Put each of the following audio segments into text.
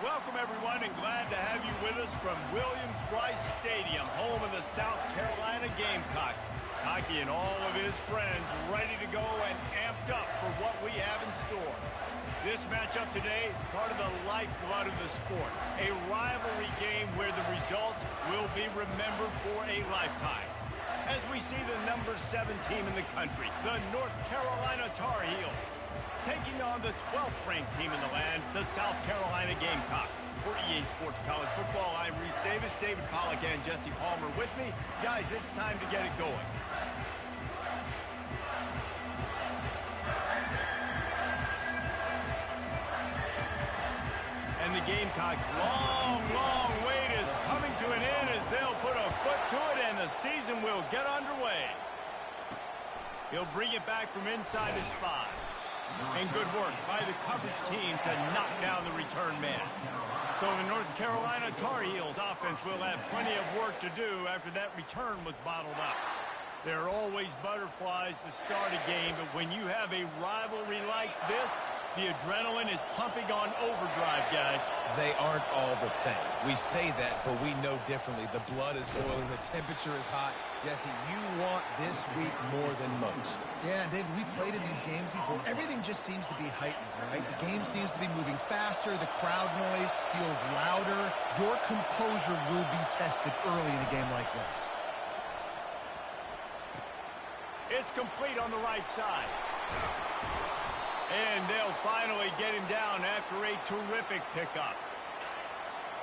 Welcome, everyone, and glad to have you with us from Williams-Brice Stadium, home of the South Carolina Gamecocks. Hockey and all of his friends ready to go and amped up for what we have in store. This matchup today, part of the lifeblood of the sport, a rivalry game where the results will be remembered for a lifetime. As we see the number 7 team in the country, the North Carolina Tar Heels, taking on the 12th ranked team in the land, the South Carolina Gamecocks. For EA Sports College Football, I'm Reese Davis, David Pollack, and Jesse Palmer with me. Guys, it's time to get it going. And the Gamecocks' long wait is coming to an end as they'll put a foot to it and the season will get underway. He'll bring it back from inside his 5. And good work by the coverage team to knock down the return man. So the North Carolina Tar Heels offense will have plenty of work to do after that return was bottled up. There are always butterflies to start a game, but when you have a rivalry like this, the adrenaline is pumping on overdrive, guys. They aren't all the same. We say that, but we know differently. The blood is boiling. The temperature is hot. Jesse, you want this week more than most. Yeah, David, we played in these games before. Everything just seems to be heightened, right? The game seems to be moving faster. The crowd noise feels louder. Your composure will be tested early in a game like this. It's complete on the right side. And they'll finally get him down after a terrific pickup.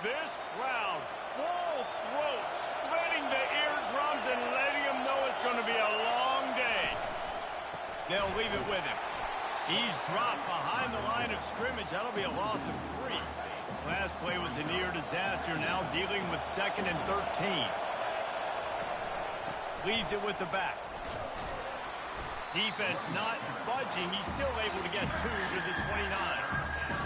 This crowd, full throat, splitting the eardrums and letting him know it's going to be a long day. They'll leave it with him. He's dropped behind the line of scrimmage. That'll be a loss of 3. Last play was a near disaster, now dealing with 2nd and 13. Leaves it with the back. Defense not budging. He's still able to get 2 to the 29.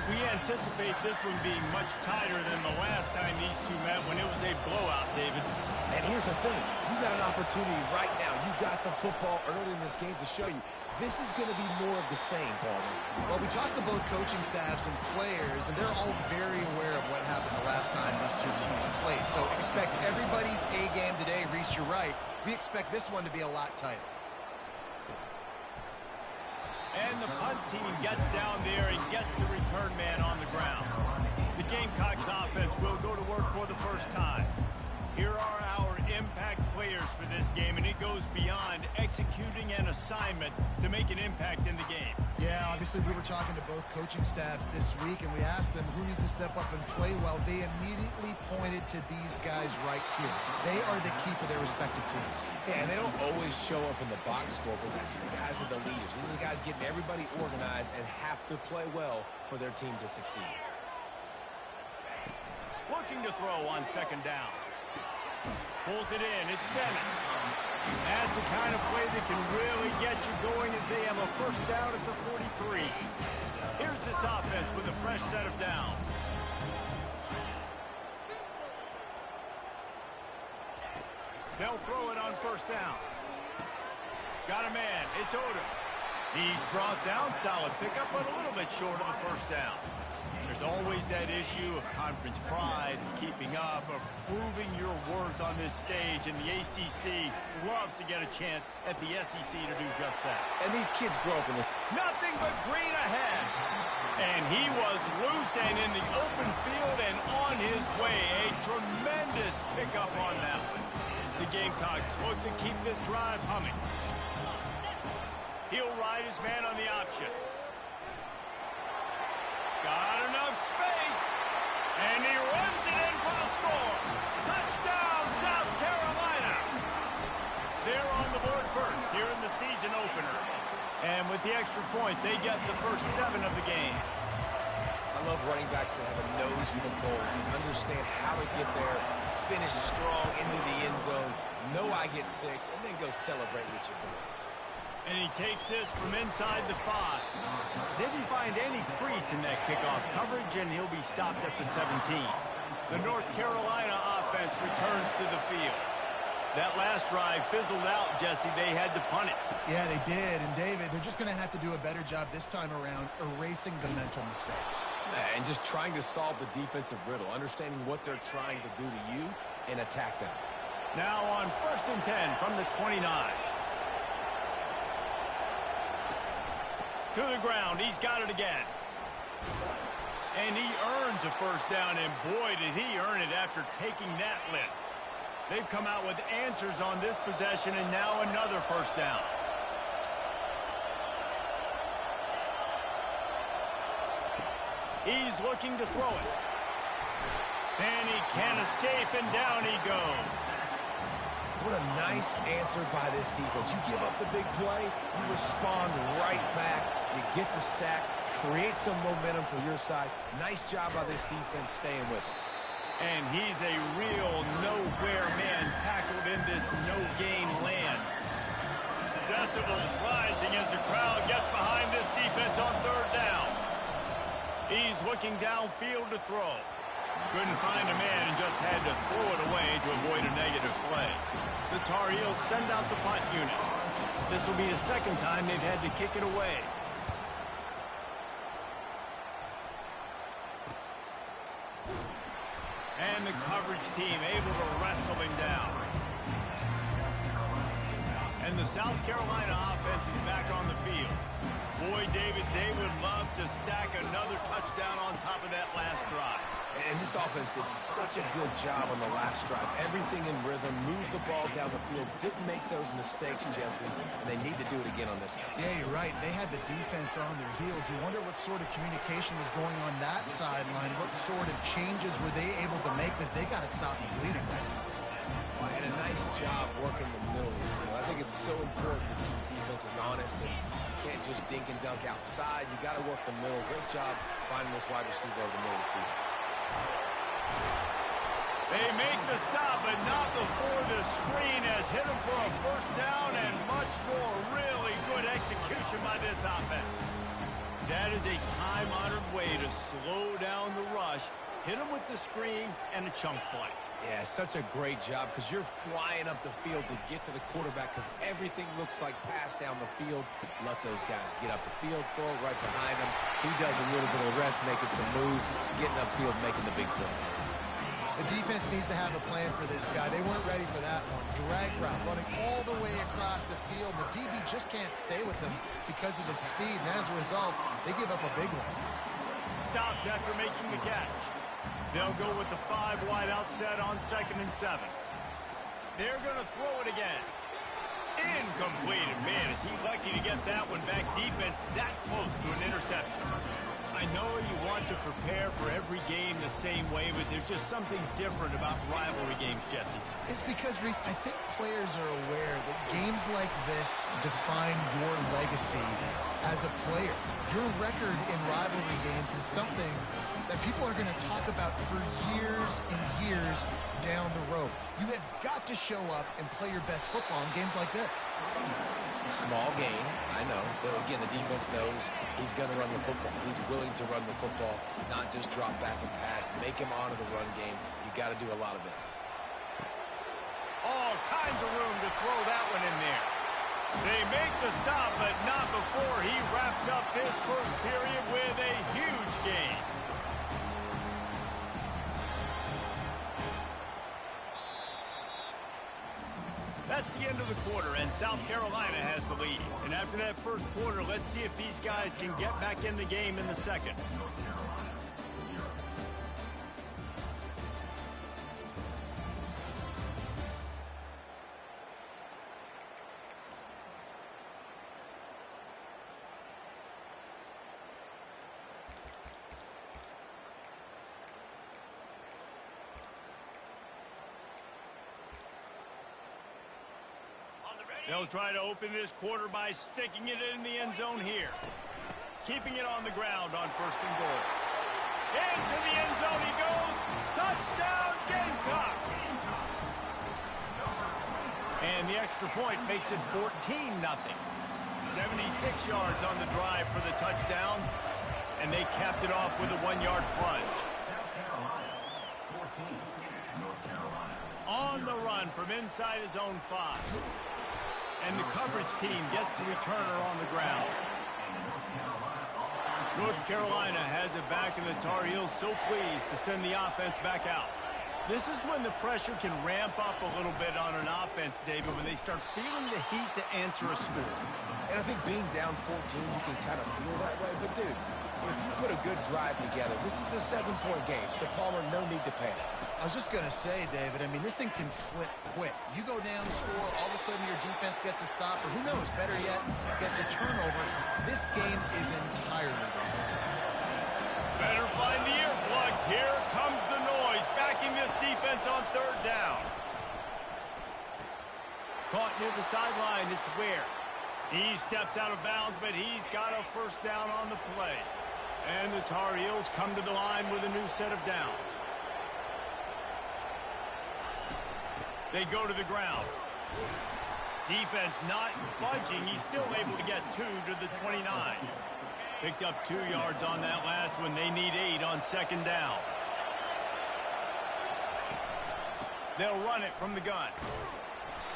We anticipate this one being much tighter than the last time these two met when it was a blowout, David. And here's the thing. You got an opportunity right now. You got the football early in this game to show you. This is going to be more of the same, Palmer. Well, we talked to both coaching staffs and players, and they're all very aware of what happened the last time these two teams played. So expect everybody's A game today. Reese, you're right. We expect this one to be a lot tighter. And the punt team gets down there and gets the return man on the ground. The Gamecocks offense will go to work for the first time. Here are our impact players for this game, and it goes beyond executing an assignment to make an impact in the game. Yeah, obviously we were talking to both coaching staffs this week, and we asked them who needs to step up and play well. They immediately pointed to these guys right here. They are the key for their respective teams. Yeah, and they don't always show up in the box score, but these are the guys are the leaders. These are the guys getting everybody organized and have to play well for their team to succeed. Looking to throw on 2nd down. Pulls it in. It's Dennis. That's the kind of play that can really get you going as they have a first down at the 43. Here's this offense with a fresh set of downs. They'll throw it on 1st down. Got a man. It's Odom. He's brought down. Solid pickup, but a little bit short of the 1st down. There's always that issue of conference pride, keeping up, of proving your worth on this stage, and the ACC loves to get a chance at the SEC to do just that. And these kids grow up in this. Nothing but green ahead. And he was loose and in the open field and on his way. A tremendous pickup on that one. The Gamecocks look to keep this drive humming. He'll ride his man on the option. Got enough space, and he runs it in for the score. Touchdown, South Carolina. They're on the board first here in the season opener. And with the extra point, they get the first 7 of the game. I love running backs that have a nose for the goal. Understand how to get there, finish strong into the end zone, know I get 6, and then go celebrate with your boys. And he takes this from inside the 5. Didn't find any crease in that kickoff coverage, and he'll be stopped at the 17. The North Carolina offense returns to the field. That last drive fizzled out, Jesse. They had to punt it. Yeah, they did. And, David, they're just going to have to do a better job this time around erasing the mental mistakes. And just trying to solve the defensive riddle, understanding what they're trying to do to you and attack them. Now on 1st and 10 from the 29. To the ground. He's got it again. And he earns a first down, and boy, did he earn it after taking that lift. They've come out with answers on this possession, and now another first down. He's looking to throw it. And he can't escape, and down he goes. What a nice answer by this defense. You give up the big play, you respond right back, you get the sack, create some momentum for your side. Nice job by this defense staying with it. And he's a real nowhere man tackled in this no-gain land. Decibels rising as the crowd gets behind this defense on 3rd down. He's looking downfield to throw. Couldn't find a man and just had to throw it away to avoid a negative play. The Tar Heels send out the punt unit. This will be the 2nd time they've had to kick it away. And the coverage team able to wrestle him down. And the South Carolina offense is back on the field. Boy, David, they would love to stack another touchdown on top of that last drive. And this offense did such a good job on the last drive. Everything in rhythm, moved the ball down the field, didn't make those mistakes, Jesse, and they need to do it again on this one. Yeah, you're right. They had the defense on their heels. You wonder what sort of communication was going on that sideline. What sort of changes were they able to make, because they got to stop the bleeding right now. Well, and a nice job working the middle of the field. I think it's so important to keep defenses honest, and you can't just dink and dunk outside. You got to work the middle. Great job finding this wide receiver over the middle of the field. They make the stop, but not before the screen has hit him for a first down, and much more. Really good execution by this offense. That is a time-honored way to slow down the rush, hit him with the screen, and a chunk play. Yeah, such a great job, because you're flying up the field to get to the quarterback, because everything looks like pass down the field. Let those guys get up the field, throw it right behind him. He does a little bit of the rest, making some moves, getting upfield, making the big play. The defense needs to have a plan for this guy. They weren't ready for that one. Drag route, running all the way across the field. The DB just can't stay with him because of his speed, and as a result, they give up a big one. Stopped after making the catch. They'll go with the 5 wide outset on 2nd and 7. They're going to throw it again. Incomplete. And man, is he lucky to get that one back. Defense that close to an interception. I know you want to prepare for every game the same way, but there's just something different about rivalry games, Jesse. It's because, Reese, I think players are aware that games like this define your legacy as a player. Your record in rivalry games is something that people are going to talk about for years and years down the road. You have got to show up and play your best football in games like this. Small game, I know, but again, the defense knows he's going to run the football. He's willing to run the football, not just drop back and pass, make him honor the run game. You got to do a lot of this. All kinds of room to throw that one in there. They make the stop, but not before he wraps up this first period with a huge gain. That's the end of the quarter, and South Carolina has the lead. And after that first quarter, let's see if these guys can get back in the game in the second. They'll try to open this quarter by sticking it in the end zone here. Keeping it on the ground on 1st and goal. Into the end zone he goes. Touchdown, Gamecocks! And the extra point makes it 14-0. 76 yards on the drive for the touchdown. And they capped it off with a 1-yard plunge. on the run from inside his own 5. And the coverage team gets the returner on the ground. North Carolina has it back, and the Tar Heels so pleased to send the offense back out. This is when the pressure can ramp up a little bit on an offense, David, when they start feeling the heat to answer a score. And I think being down 14, you can kind of feel that way. But, dude, if you put a good drive together, this is a 7-point game. So, Palmer, no need to panic. I was just going to say, David, I mean, this thing can flip quick. You go down, score, all of a sudden your defense gets a stop, or who knows, better yet, gets a turnover. This game is entirely different. Better find the earplugs. Here comes the noise, backing this defense on 3rd down. Caught near the sideline, it's Ware. He steps out of bounds, but he's got a 1st down on the play. And the Tar Heels come to the line with a new set of downs. They go to the ground. Defense not budging. He's still able to get 2 to the 29. Picked up 2 yards on that last one. They need 8 on 2nd down. They'll run it from the gun.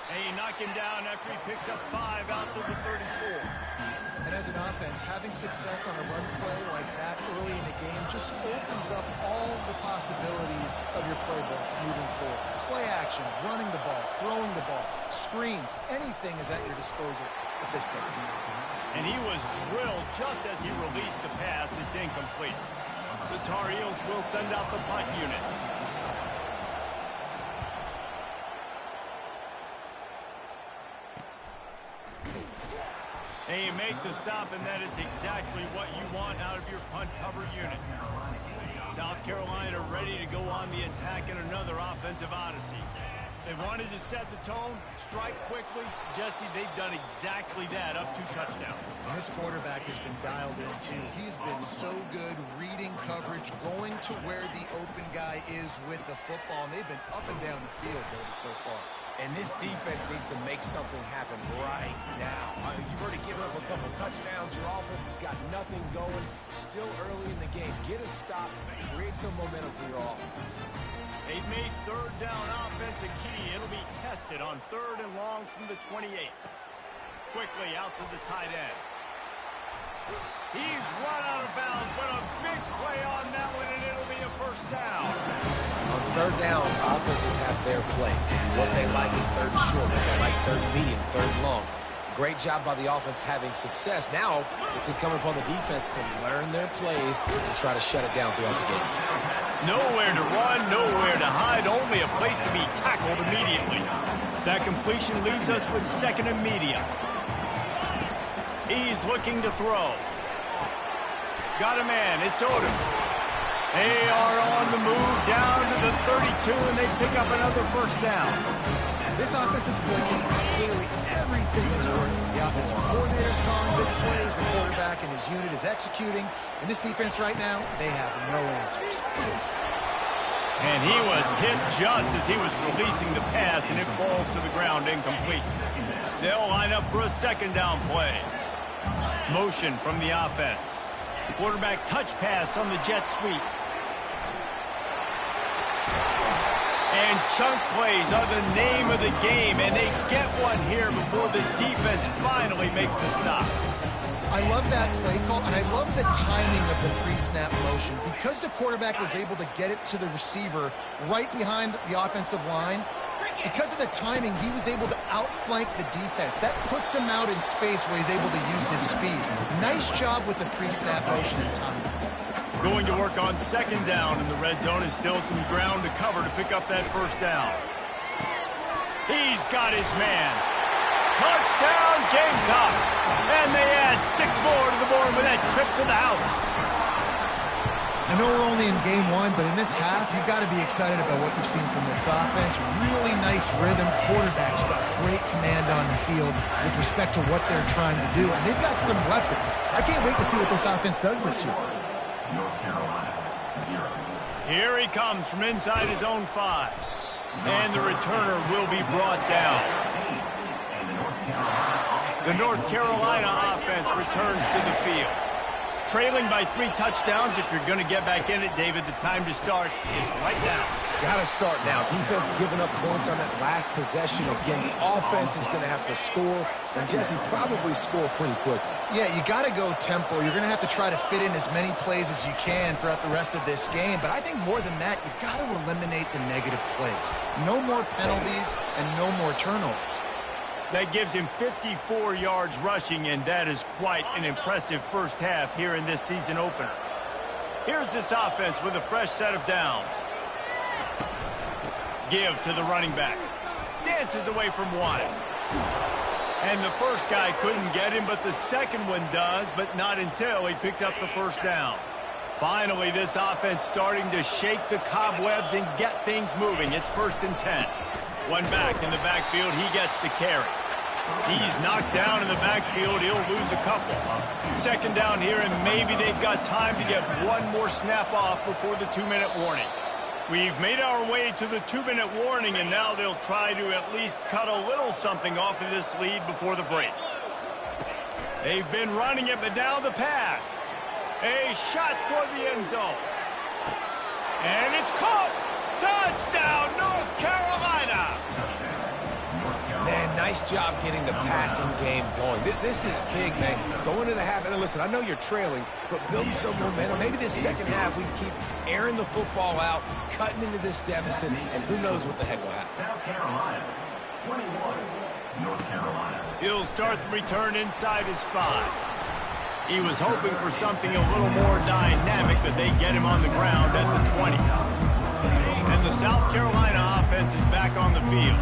They knock him down after he picks up 5 out to the 34. And as an offense, having success on a run play like that early in the game just opens up all the possibilities of your playbook moving forward. Play action, running the ball, throwing the ball, screens, anything is at your disposal at this point. And he was drilled just as he released the pass. It's incomplete. The Tar Heels will send out the punt unit. They make the stop, and that is exactly what you want out of your punt cover unit. South Carolina ready to go on the attack in another offensive odyssey. They wanted to set the tone, strike quickly. Jesse, they've done exactly that, up 2 touchdowns. And this quarterback has been dialed in, too. He's been so good reading coverage, going to where the open guy is with the football, and they've been up and down the field, David, so far. And this defense needs to make something happen right now. I mean, you've already given up a couple touchdowns. Your offense has got nothing going. Still early in the game. Get a stop. Create some momentum for your offense. They've made 3rd down offense a key. It'll be tested on 3rd and long from the 28. Quickly out to the tight end. He's run out of bounds, but a big play on that one, and it'll be a 1st down. On 3rd down, offenses have their plays. What they like in 3rd and short, what they like 3rd and medium, 3rd and long. Great job by the offense having success. Now it's incumbent upon the defense to learn their plays and try to shut it down throughout the game. Nowhere to run, nowhere to hide, only a place to be tackled immediately. That completion leaves us with 2nd and medium. He's looking to throw. Got a man, it's Odom. They are on the move down to the 32, and they pick up another 1st down. This offense is clicking. Clearly, everything is working. The offensive coordinator's calling big plays. The quarterback and his unit is executing. And this defense right now, they have no answers. And he was hit just as he was releasing the pass, and it falls to the ground incomplete. They'll line up for a 2nd down play. Motion from the offense. Quarterback touch pass on the jet sweep. And chunk plays are the name of the game, and they get one here before the defense finally makes the stop. I love that play call, and I love the timing of the pre-snap motion. Because the quarterback was able to get it to the receiver right behind the offensive line, because of the timing, he was able to outflank the defense. That puts him out in space where he's able to use his speed. Nice job with the pre-snap motion and timing. Going to work on 2nd down in the red zone, and still some ground to cover to pick up that 1st down. He's got his man. Touchdown, Gamecocks! And they add 6 more to the board with that trip to the house. I know we're only in game 1, but in this half, you've got to be excited about what you've seen from this offense. Really nice rhythm. Quarterback's got great command on the field with respect to what they're trying to do. And they've got some weapons. I can't wait to see what this offense does this year. Here he comes from inside his own 5. And the returner will be brought down. The North Carolina offense returns to the field. Trailing by 3 touchdowns. If you're going to get back in it, David, the time to start is right now. Got to start now. Defense giving up points on that last possession. Again, the offense is going to have to score, and Jesse probably score pretty quickly. Yeah, you got to go tempo. You're going to have to try to fit in as many plays as you can throughout the rest of this game. But I think more than that, you got to eliminate the negative plays. No more penalties and no more turnovers. That gives him 54 yards rushing, and that is quite an impressive first half here in this season opener. Here's this offense with a fresh set of downs. Give to the running back. Dances away from one. And the first guy couldn't get him, but the second one does, but not until he picks up the first down. Finally, this offense starting to shake the cobwebs and get things moving. It's 1st and 10. One back in the backfield. He gets the carry. He's knocked down in the backfield. He'll lose a couple. 2nd down here, and maybe they've got time to get one more snap off before the 2-minute warning. We've made our way to the 2-minute warning, and now they'll try to at least cut a little something off of this lead before the break. They've been running it, but now the pass. A shot toward the end zone. And it's caught. Touchdown, North Carolina. Man, nice job getting the passing game going. This is big, man. Going into the half, and listen, I know you're trailing, but building some momentum. Maybe this second half we can keep airing the football out, cutting into this deficit, and who knows what the heck will happen. South Carolina, 21, North Carolina. He'll start the return inside his 5. He was hoping for something a little more dynamic, but they get him on the ground at the 20. And the South Carolina offense is back on the field.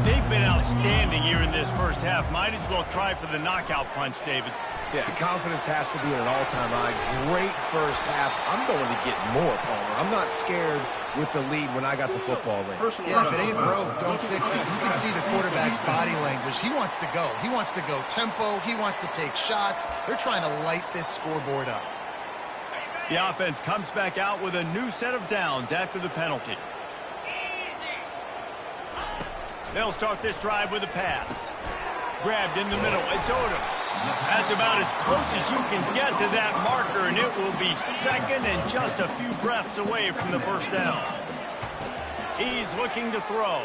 They've been outstanding here in this first half. Might as well try for the knockout punch, David. Yeah, confidence has to be at an all-time high. Great first half. I'm going to get more, Palmer. I'm not scared with the lead when I got the football in. Yeah, if it ain't broke, don't fix it. You can see the quarterback's body language. He wants to go. He wants to go tempo. He wants to take shots. They're trying to light this scoreboard up. The offense comes back out with a new set of downs after the penalty. They'll start this drive with a pass. Grabbed in the middle. It's Odom. That's about as close as you can get to that marker, and it will be 2nd and just a few breaths away from the first down. He's looking to throw.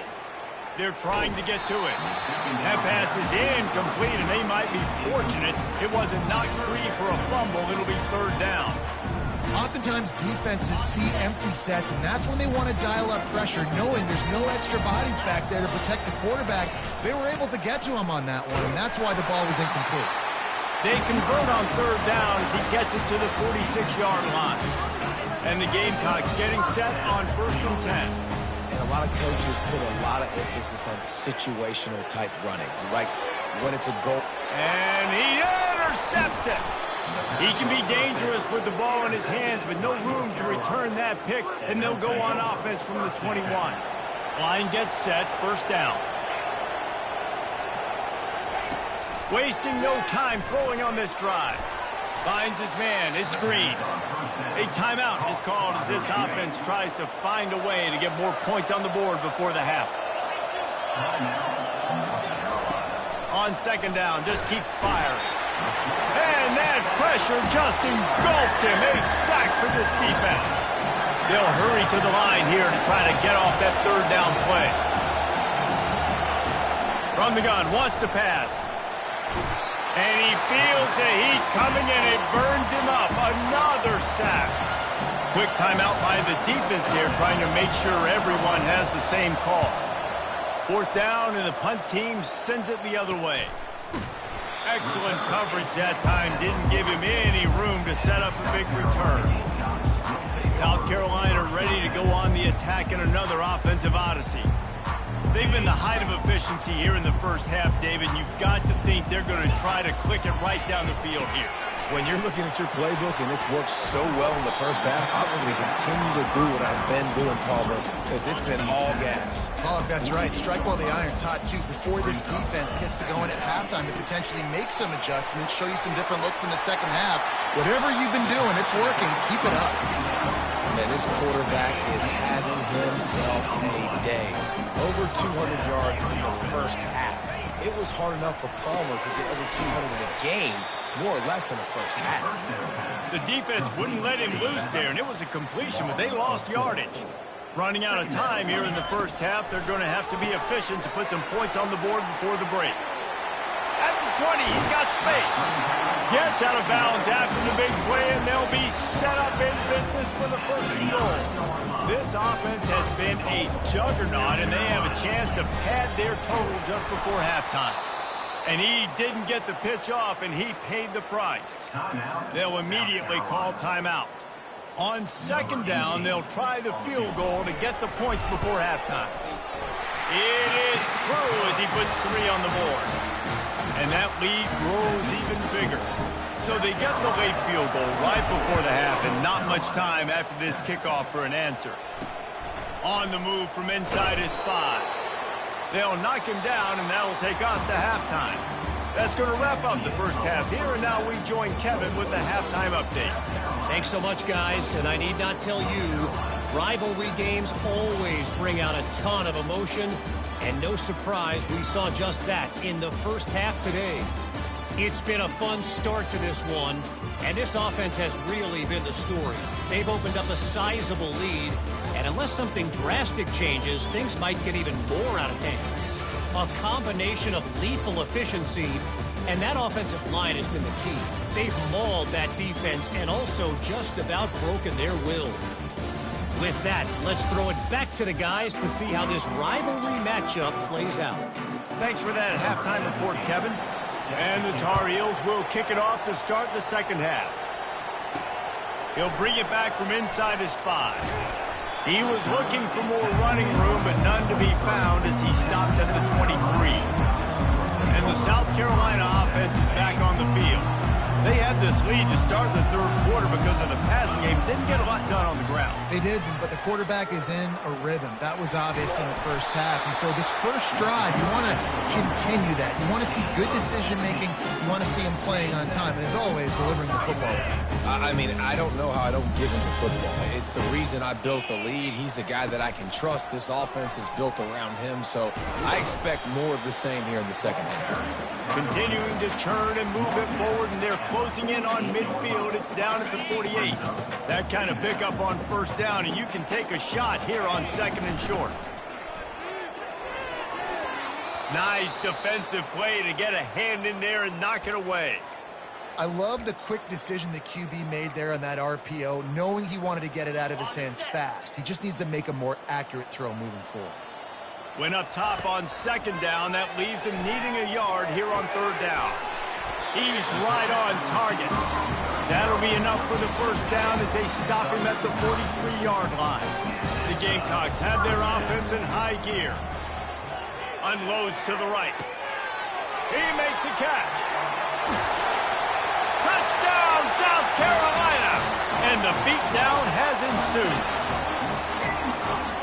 They're trying to get to it. That pass is incomplete, and they might be fortunate it wasn't knocked free for a fumble. It'll be 3rd down. Oftentimes, defenses see empty sets, and that's when they want to dial up pressure, knowing there's no extra bodies back there to protect the quarterback. They were able to get to him on that one, and that's why the ball was incomplete. They convert on 3rd down as he gets it to the 46-yard line. And the Gamecocks getting set on 1st and 10. And a lot of coaches put a lot of emphasis on situational type running, right? When it's a goal. And he intercepts it. He can be dangerous with the ball in his hands, but no room to return that pick, and they'll go on offense from the 21. Line gets set, 1st down. Wasting no time throwing on this drive. Finds his man, it's Green. A timeout is called as this offense tries to find a way to get more points on the board before the half. On 2nd down, just keeps firing. And that pressure just engulfed him. A sack for this defense. They'll hurry to the line here to try to get off that 3rd down play. From the gun, wants to pass. And he feels the heat coming and it burns him up. Another sack. Quick timeout by the defense here, trying to make sure everyone has the same call. 4th down, and the punt team sends it the other way. Excellent coverage that time. Didn't give him any room to set up a big return. South Carolina ready to go on the attack in another offensive odyssey. They've been the height of efficiency here in the first half, David. You've got to think they're going to try to click it right down the field here. When you're looking at your playbook and it's worked so well in the first half, I'm going to continue to do what I've been doing, Palmer, because it's been all gas. Oh, that's right. Strike while the iron's hot, too. Before this defense gets to going at halftime to potentially make some adjustments, show you some different looks in the second half. Whatever you've been doing, it's working. Keep it up. Man, this quarterback is having himself a day. Over 200 yards in the first half. It was hard enough for Palmer to get over 200 in a game, more or less in the first half. The defense wouldn't let him loose there, and it was a completion, but they lost yardage. Running out of time here in the first half. They're going to have to be efficient to put some points on the board before the break. At the 20, he's got space. Gets out of bounds after the big play, and they'll be set up in business for the first and goal. This offense has been a juggernaut, and they have a chance to pad their total just before halftime. And he didn't get the pitch off, and he paid the price. They'll immediately call timeout. On second down, they'll try the field goal to get the points before halftime. It is true as he puts 3 on the board. And that lead grows even bigger. So they get the late field goal right before the half, and not much time after this kickoff for an answer. On the move from inside his 5. They'll knock him down, and that'll take us to halftime. That's going to wrap up the first half here, and now we join Kevin with the halftime update. Thanks so much, guys, and I need not tell you, rivalry games always bring out a ton of emotion, and no surprise we saw just that in the first half today. It's been a fun start to this one, and this offense has really been the story. They've opened up a sizable lead, and unless something drastic changes, things might get even more out of hand. A combination of lethal efficiency, and that offensive line has been the key. They've mauled that defense and also just about broken their will. With that, let's throw it back to the guys to see how this rivalry matchup plays out. Thanks for that halftime report, Kevin. And the Tar Heels will kick it off to start the second half. He'll bring it back from inside his 5. He was looking for more running room, but none to be found as he stopped at the 23. And the South Carolina offense is back on the field. They had this lead to start the third quarter because of the passing game. Didn't get a lot done on the ground. They did, but the quarterback is in a rhythm. That was obvious in the first half. And so this first drive, you want to continue that. You want to see good decision-making. You want to see him playing on time. And as always, delivering the football. I mean, I don't know how I don't give him the football. It's the reason I built the lead. He's the guy that I can trust. This offense is built around him, so I expect more of the same here in the second half. Continuing to turn and move it forward, and they're closing in on midfield. It's down at the 48. That kind of pickup on first down, and you can take a shot here on second and short. Nice defensive play to get a hand in there and knock it away. I love the quick decision the QB made there on that RPO, knowing he wanted to get it out of his hands fast. He just needs to make a more accurate throw moving forward. Went up top on second down. That leaves him needing a yard here on third down. He's right on target. That'll be enough for the first down as they stop him at the 43-yard line. The Gamecocks have their offense in high gear. Unloads to the right. He makes a catch. Touchdown, South Carolina! And the beatdown has ensued.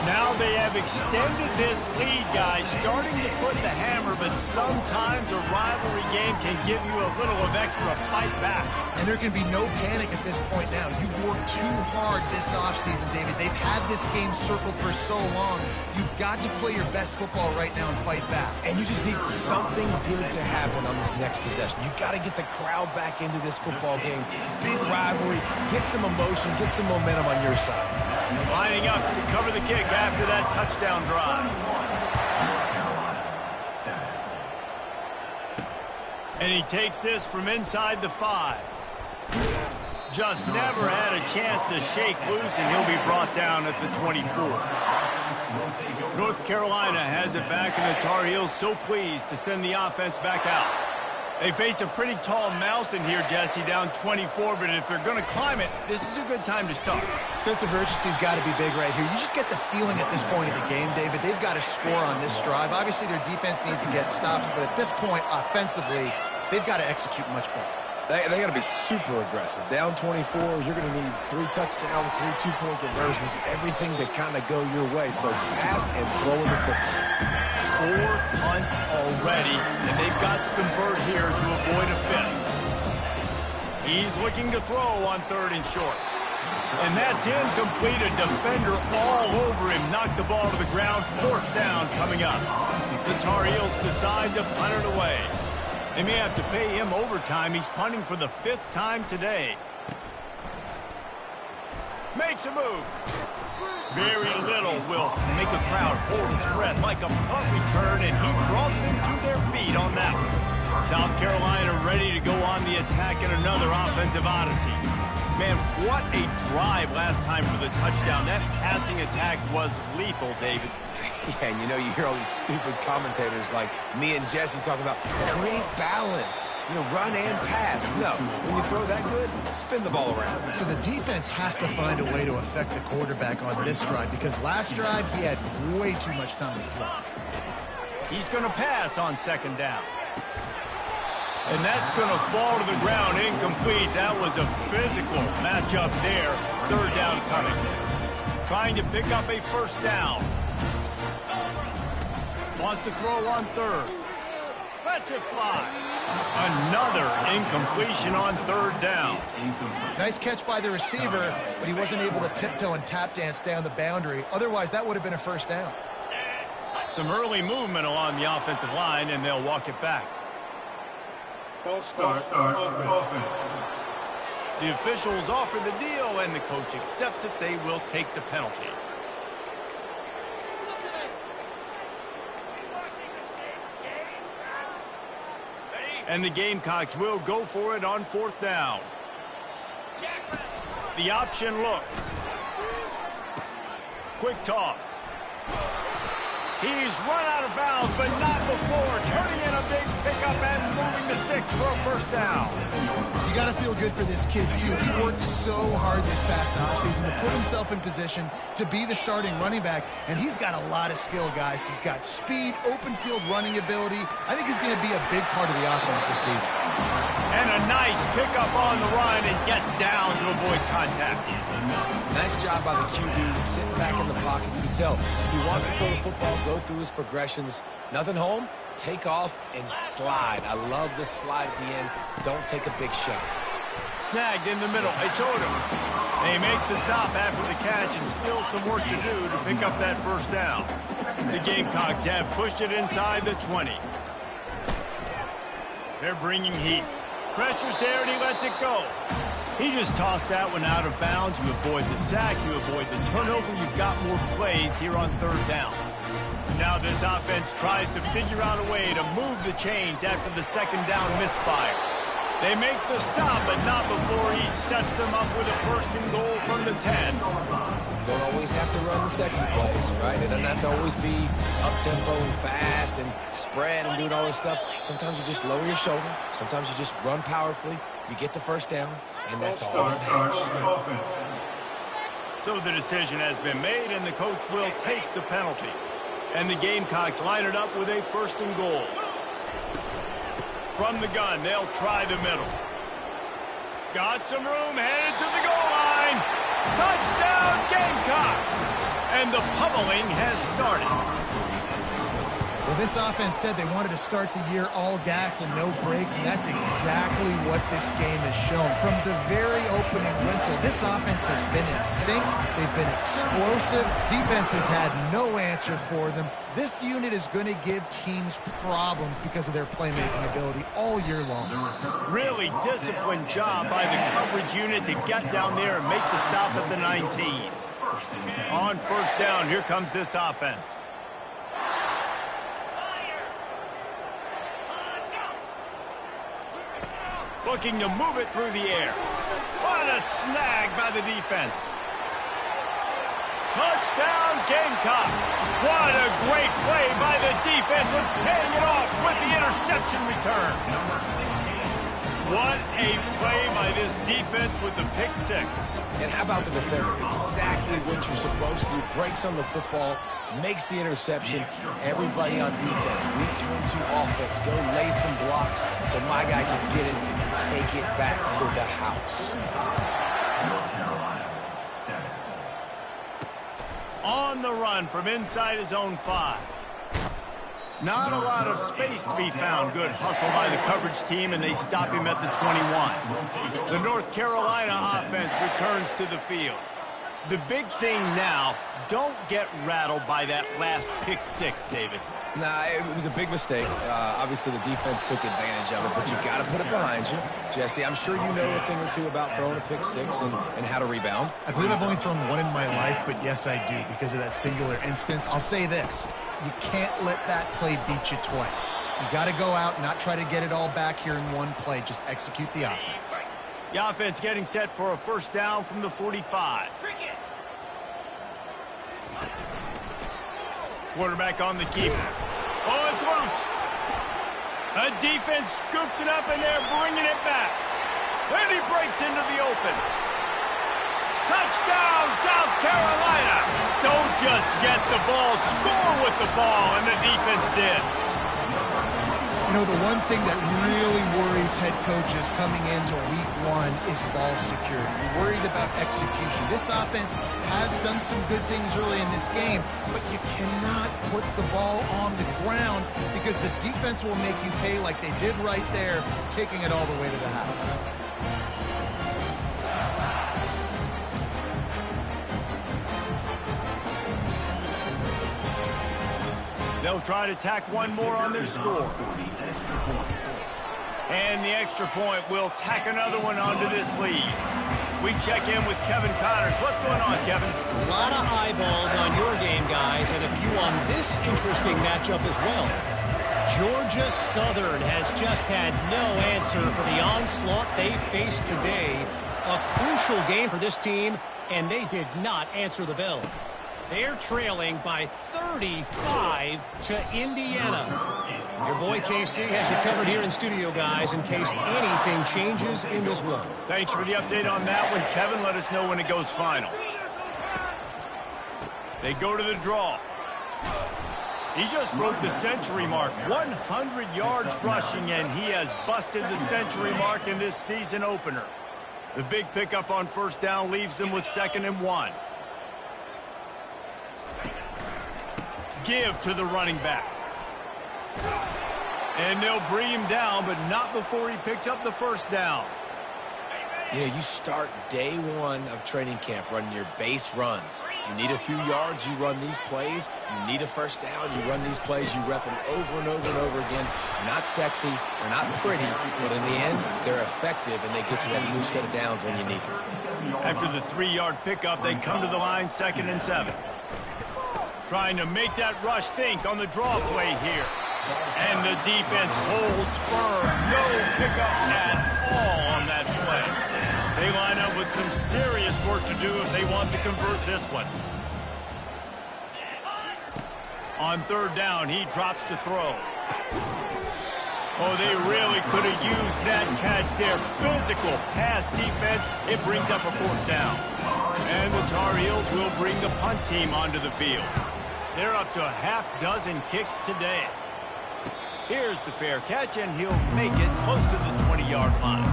Now they have extended this lead, guys, starting to put the hammer, but sometimes a rivalry game can give you a little of extra fight back. And there can be no panic at this point now. You've worked too hard this offseason, David. They've had this game circled for so long. You've got to play your best football right now and fight back. And you just need something good to happen on this next possession. You got to get the crowd back into this football game. Big rivalry. Get some emotion. Get some momentum on your side. Lining up to cover the kick after that touchdown drive. And he takes this from inside the 5. Just never had a chance to shake loose, and he'll be brought down at the 24. North Carolina has it back, and the Tar Heels so pleased to send the offense back out. They face a pretty tall mountain here, Jesse, down 24, but if they're going to climb it, this is a good time to start. Sense of urgency's got to be big right here. You just get the feeling at this point of the game, David, they've got to score on this drive. Obviously, their defense needs to get stops, but at this point, offensively, they've got to execute much better. They got to be super aggressive. Down 24, you're going to need 3 touchdowns, 3 two-point conversions, everything to kind of go your way. So fast and throwing the football. 4 punts already, and they've got to convert here to avoid a 5th. He's looking to throw on 3rd and short. And that's incomplete. A defender all over him. Knocked the ball to the ground. 4th down coming up. The Tar Heels decide to punt it away. They may have to pay him overtime. He's punting for the 5th time today. Makes a move. Very little will make a crowd hold its breath like a punt return, and he brought them to their feet on that one. South Carolina ready to go on the attack in another offensive odyssey. Man, what a drive last time for the touchdown. That passing attack was lethal, David. Yeah, and you know, you hear all these stupid commentators like me and Jesse talking about create balance, you know, run and pass. No, when you throw that good, spin the ball around. So the defense has to find a way to affect the quarterback on this drive, because last drive he had way too much time to throw. He's going to pass on second down. And that's going to fall to the ground incomplete. That was a physical matchup there. Third down coming. Trying to pick up a first down. Wants to throw on third. Lets it fly. Another incompletion on third down. Nice catch by the receiver, but he wasn't able to tiptoe and tap dance down the boundary. Otherwise, that would have been a first down. Some early movement along the offensive line, and they'll walk it back. False start offense. The officials offer the deal, and the coach accepts it. They will take the penalty. And the Gamecocks will go for it on fourth down. The option look. Quick toss. He's run out of bounds, but not before. Turning in a big pickup and moving the sticks for a first down. You got to feel good for this kid, too. He worked so hard this past offseason to put himself in position to be the starting running back, and he's got a lot of skill, guys. He's got speed, open field running ability. I think he's going to be a big part of the offense this season. And a nice pickup on the run, and gets down to avoid contact. Nice job by the QB, sitting back in the pocket. You can tell he wants to throw the football, go through his progressions. Nothing home, take off and slide. I love the slide at the end. Don't take a big shot. Snagged in the middle. It's Odom. They make the stop after the catch, and still some work to do to pick up that first down. The Gamecocks have pushed it inside the 20. They're bringing heat. Pressure's there, and he lets it go. He just tossed that one out of bounds. You avoid the sack, you avoid the turnover. You've got more plays here on third down. Now this offense tries to figure out a way to move the chains after the second down misfire. They make the stop, but not before he sets them up with a first and goal from the 10. You don't always have to run the sexy plays, right? It doesn't have to always be up-tempo and fast and spread and doing all this stuff. Sometimes you just lower your shoulder. Sometimes you just run powerfully. You get the first down, and that's all that matters. So the decision has been made, and the coach will take the penalty. And the Gamecocks line it up with a first and goal. From the gun, they'll try the middle. Got some room, headed to the goal line. Touchdown, Gamecocks! And the pummeling has started. Well, this offense said they wanted to start the year all gas and no brakes, and that's exactly what this game has shown. From the very opening whistle, this offense has been in sync. They've been explosive. Defense has had no answer for them. This unit is going to give teams problems because of their playmaking ability all year long. Really disciplined job by the coverage unit to get down there and make the stop at the 19. On first down, here comes this offense. Looking to move it through the air. What a snag by the defense. Touchdown, Gamecocks. What a great play by the defense, and paying it off with the interception return. What a play by this defense with the pick six. And how about the defender? Exactly what you're supposed to do. Breaks on the football, makes the interception. Everybody on defense, return to offense. Go lay some blocks so my guy can get it and take it back to the house. North Carolina, 7. On the run from inside his own 5. Not a lot of space to be found. Good hustle by the coverage team, and they stop him at the 21. The North Carolina offense returns to the field. The big thing now, don't get rattled by that last pick six, David. Nah, it was a big mistake. Obviously, the defense took advantage of it, but you got to put it behind you. Jesse, I'm sure you know a thing or two about throwing a pick six and how to rebound. I believe I've only thrown one in my life, but yes, I do because of that singular instance. I'll say this. You can't let that play beat you twice. You got to go out and not try to get it all back here in one play. Just execute the offense. The offense getting set for a first down from the 45. Quarterback on the keeper. Oh, it's loose. A defense scoops it up, and they're bringing it back. Then he breaks into the open. Touchdown, South Carolina. Don't just get the ball, score with the ball, and the defense did. You know, the one thing that really worries head coaches coming into week one is ball security. You're worried about execution. This offense has done some good things early in this game, but you cannot put the ball on the ground because the defense will make you pay like they did right there, taking it all the way to the house. They'll try to tack one more on their score. And the extra point will tack another one onto this lead. We check in with Kevin Connors. What's going on, Kevin? A lot of eyeballs on your game, guys, and a few on this interesting matchup as well. Georgia Southern has just had no answer for the onslaught they faced today. A crucial game for this team, and they did not answer the bell. They're trailing by 35 to Indiana. Your boy KC has you covered here in studio, guys, in case anything changes in this one. Thanks for the update on that one, Kevin. Let us know when it goes final. They go to the draw. He just broke the century mark. 100 yards rushing, and he has busted the century mark in this season opener. The big pickup on first down leaves them with 2nd and 1. Give to the running back. And they'll bring him down, but not before he picks up the first down. You know, you start day one of training camp running your base runs. You need a few yards, you run these plays. You need a first down, you run these plays. You rep them over and over and over again. They're not sexy, they're not pretty, but in the end, they're effective, and they get you that new set of downs when you need them. After the 3-yard pickup, they come to the line, 2nd and 7. Trying to make that rush think on the draw play here. And the defense holds firm. No pickup at all on that play. They line up with some serious work to do if they want to convert this one. On 3rd down, he drops to throw. Oh, they really could have used that catch there. Physical pass defense. It brings up a 4th down. And the Tar Heels will bring the punt team onto the field. They're up to a half dozen kicks today. Here's the fair catch, and he'll make it close to the 20-yard line.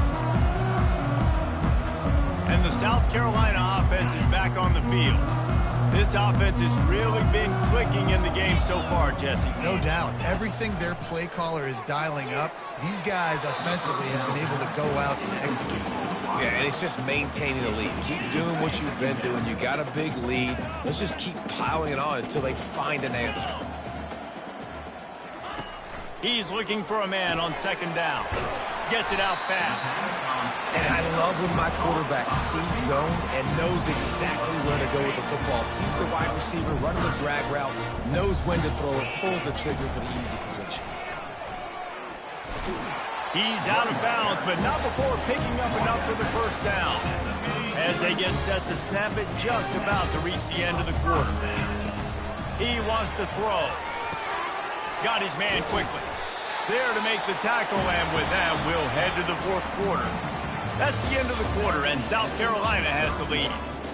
And the South Carolina offense is back on the field. This offense has really been clicking in the game so far, Jesse. No doubt. Everything their play caller is dialing up, these guys offensively have been able to go out and execute. Yeah, and it's just maintaining the lead. Keep doing what you've been doing. You got a big lead. Let's just keep piling it on until they find an answer. He's looking for a man on 2nd down. Gets it out fast. And I love when my quarterback sees zone and knows exactly where to go with the football. Sees the wide receiver running the drag route, knows when to throw it, pulls the trigger for the easy completion. He's out of bounds, but not before picking up enough for the first down. As they get set to snap it, just about to reach the end of the quarter. He wants to throw. Got his man quickly. There to make the tackle, and with that, we'll head to the 4th quarter. That's the end of the quarter, and South Carolina has the lead.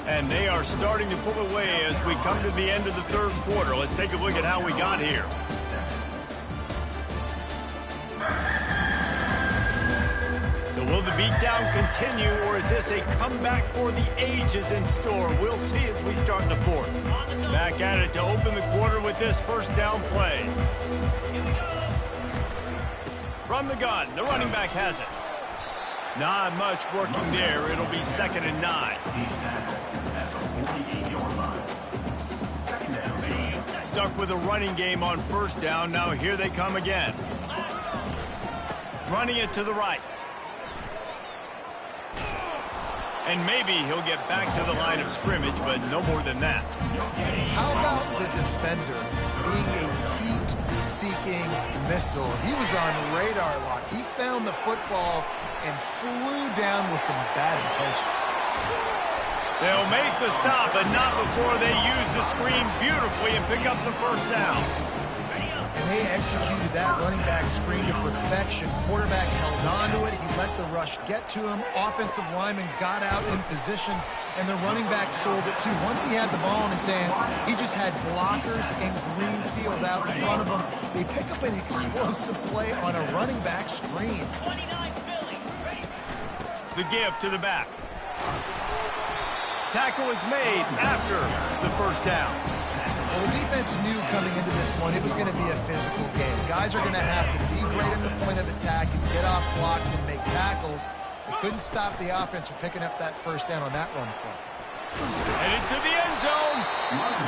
And they are starting to pull away as we come to the end of the 3rd quarter. Let's take a look at how we got here. So will the beatdown continue, or is this a comeback for the ages in store? We'll see as we start the 4th. Back at it to open the quarter with this first down play. From the gun, the running back has it. Not much working there. It'll be 2nd and 9. stuck with a running game on first down. Now here they come again. Running it to the right. And maybe he'll get back to the line of scrimmage, but no more than that. How about the defender being a heat-seeking missile? He was on radar lock. He found the football and flew down with some bad intentions. They'll make the stop, but not before they use the screen beautifully and pick up the first down. And they executed that running back screen to perfection. Quarterback held on to it. He let the rush get to him. Offensive lineman got out in position, and the running back sold it too. Once he had the ball in his hands, he just had blockers and green field out in front of him. They pick up an explosive play on a running back screen. The give to the back. Tackle is made after the first down. Well, the defense knew coming into this one it was going to be a physical game. Guys are going to have to be great in the point of attack and get off blocks and make tackles. They couldn't stop the offense from picking up that first down on that run play. Headed to the end zone.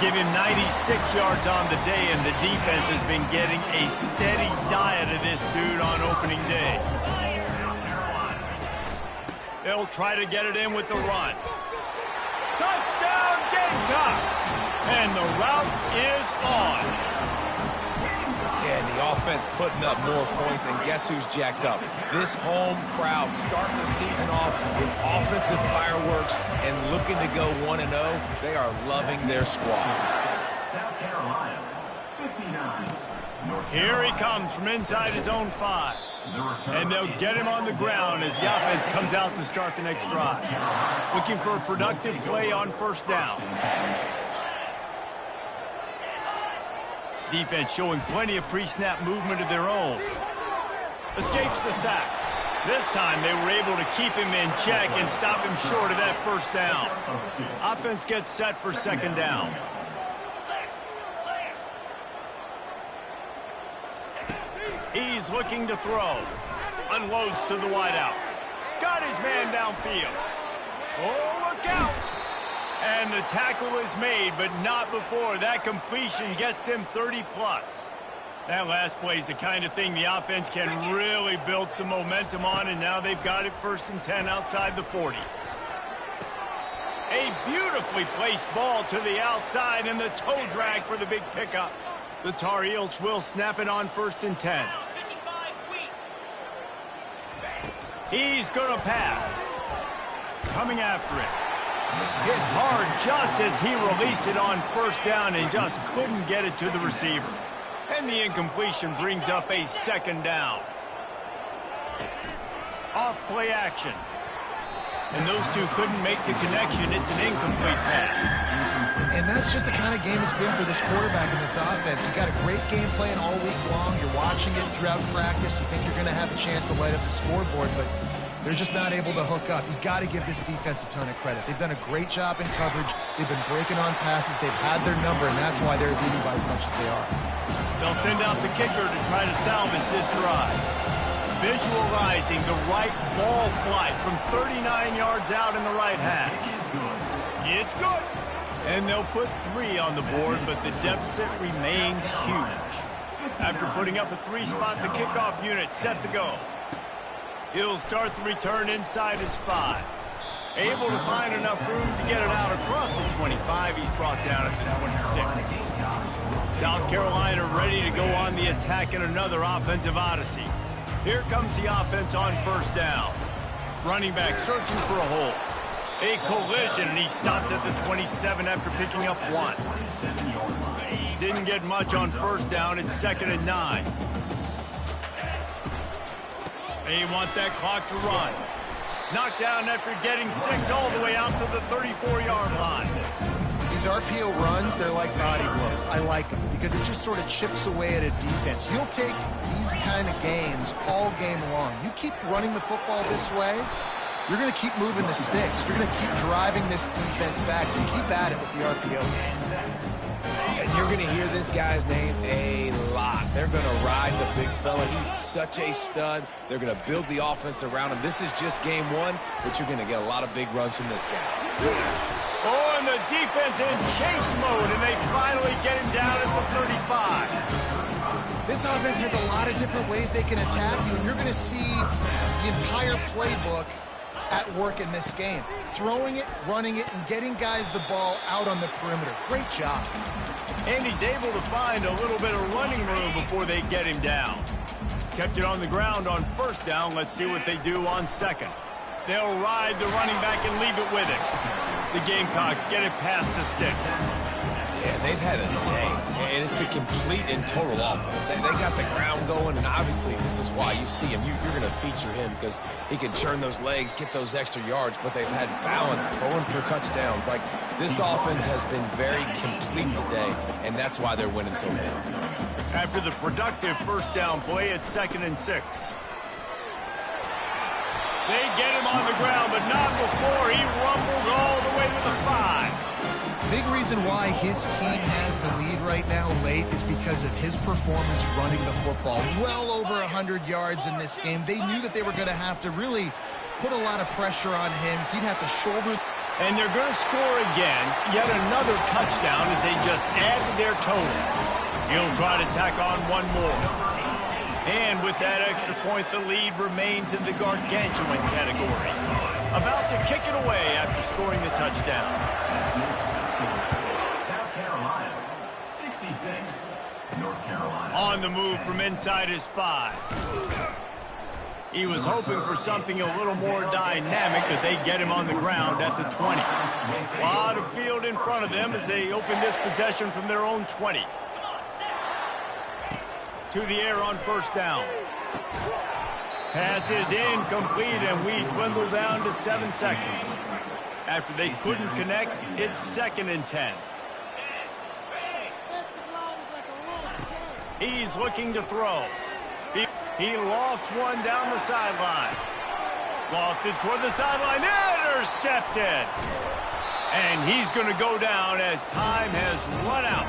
Give him 96 yards on the day, and the defense has been getting a steady diet of this dude on opening day. They'll try to get it in with the run. Touchdown, Gamecocks! And the route is on. Yeah, and the offense putting up more points, and guess who's jacked up? This home crowd starting the season off with offensive fireworks and looking to go 1-0. They are loving their squad. South Carolina, 59. Here he comes from inside his own 5. And they'll get him on the ground as the offense comes out to start the next drive. Looking for a productive play on first down. Defense showing plenty of pre-snap movement of their own. Escapes the sack. This time they were able to keep him in check and stop him short of that first down. Offense gets set for second down. He's looking to throw. Unloads to the wideout. Got his man downfield. Oh, look out! And the tackle is made, but not before that completion gets them 30-plus. That last play is the kind of thing the offense can really build some momentum on, and now they've got it 1st and 10 outside the 40. A beautifully placed ball to the outside, and the toe drag for the big pickup. The Tar Heels will snap it on 1st and 10. He's going to pass. Coming after it. Hit hard just as he released it on first down and just couldn't get it to the receiver. And the incompletion brings up a second down. Off play action. And those two couldn't make the connection. It's an incomplete pass. And that's just the kind of game it's been for this quarterback in this offense. You've got a great game plan all week long. You're watching it throughout practice. You think you're going to have a chance to light up the scoreboard, but they're just not able to hook up. You've got to give this defense a ton of credit. They've done a great job in coverage. They've been breaking on passes. They've had their number, and that's why they're leading by as much as they are. They'll send out the kicker to try to salvage this drive. Visualizing the right ball flight from 39 yards out in the right hash. It's good. And they'll put 3 on the board, but the deficit remains huge. After putting up a 3-spot, the kickoff unit set to go. He'll start the return inside his 5. Able to find enough room to get it out across the 25. He's brought down at the 26. South Carolina ready to go on the attack in another offensive odyssey. Here comes the offense on first down. Running back searching for a hole. A collision, and he stopped at the 27 after picking up 1. Didn't get much on first down. It's 2nd and 9. They want that clock to run. Knocked down after getting 6 all the way out to the 34-yard line. These RPO runs, they're like body blows. I like them because it just sort of chips away at a defense. You'll take these kind of games all game long. You keep running the football this way, you're going to keep moving the sticks. You're going to keep driving this defense back, so keep at it with the RPO game. And you're going to hear this guy's name a lot. They're going to ride the big fella. He's such a stud. They're going to build the offense around him. This is just game 1, but you're going to get a lot of big runs from this guy. Oh, and the defense in chase mode, and they finally get him down at the 35. This offense has a lot of different ways they can attack you, and you're going to see the entire playbook at work in this game. Throwing it, running it, and getting guys the ball out on the perimeter. Great job. And he's able to find a little bit of running room before they get him down. Kept it on the ground on first down. Let's see what they do on second. They'll ride the running back and leave it with him. The Gamecocks get it past the sticks. Yeah, they've had a day, and it's the complete and total offense. They got the ground going, and obviously this is why you see him. You're going to feature him because he can churn those legs, get those extra yards, but they've had balance throwing for touchdowns. Like, this offense has been very complete today, and that's why they're winning so big. After the productive first down play, it's 2nd and 6. They get him on the ground, but not before he rumbles all the way to the 5. Big reason why his team has the lead right now late is because of his performance running the football. Well over 100 yards in this game. They knew that they were going to have to really put a lot of pressure on him. He'd have to shoulder. And they're going to score again. Yet another touchdown as they just add to their total. He'll try to tack on one more. And with that extra point, the lead remains in the gargantuan category. About to kick it away after scoring the touchdown. South Carolina, 66. North Carolina. On the move from inside his 5. He was hoping for something a little more dynamic, that they get him on the ground at the 20. A lot of field in front of them as they open this possession from their own 20. To the air on first down. Pass is incomplete, and we dwindle down to 7 seconds. After they couldn't connect, it's 2nd and 10. He's looking to throw. He lofts one down the sideline. Lofted toward the sideline. Intercepted. And he's going to go down as time has run out.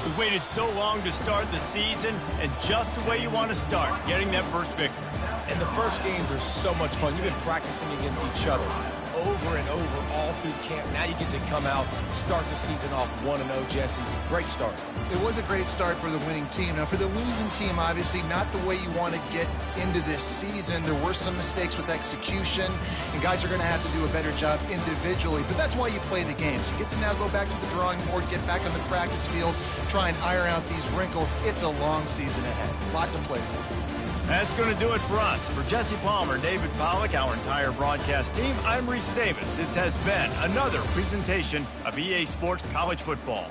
We waited so long to start the season, and just the way you want to start, getting that first victory. And the first games are so much fun. You've been practicing against each other over and over all through camp. Now you get to come out, start the season off 1-0, Jesse. Great start. It was a great start for the winning team. Now, for the losing team, obviously not the way you want to get into this season. There were some mistakes with execution, and guys are going to have to do a better job individually. But that's why you play the games. You get to now go back to the drawing board, get back on the practice field, try and iron out these wrinkles. It's a long season ahead. A lot to play for. That's going to do it for us. For Jesse Palmer, David Pollack, our entire broadcast team, I'm Reese Davis. This has been another presentation of EA Sports College Football.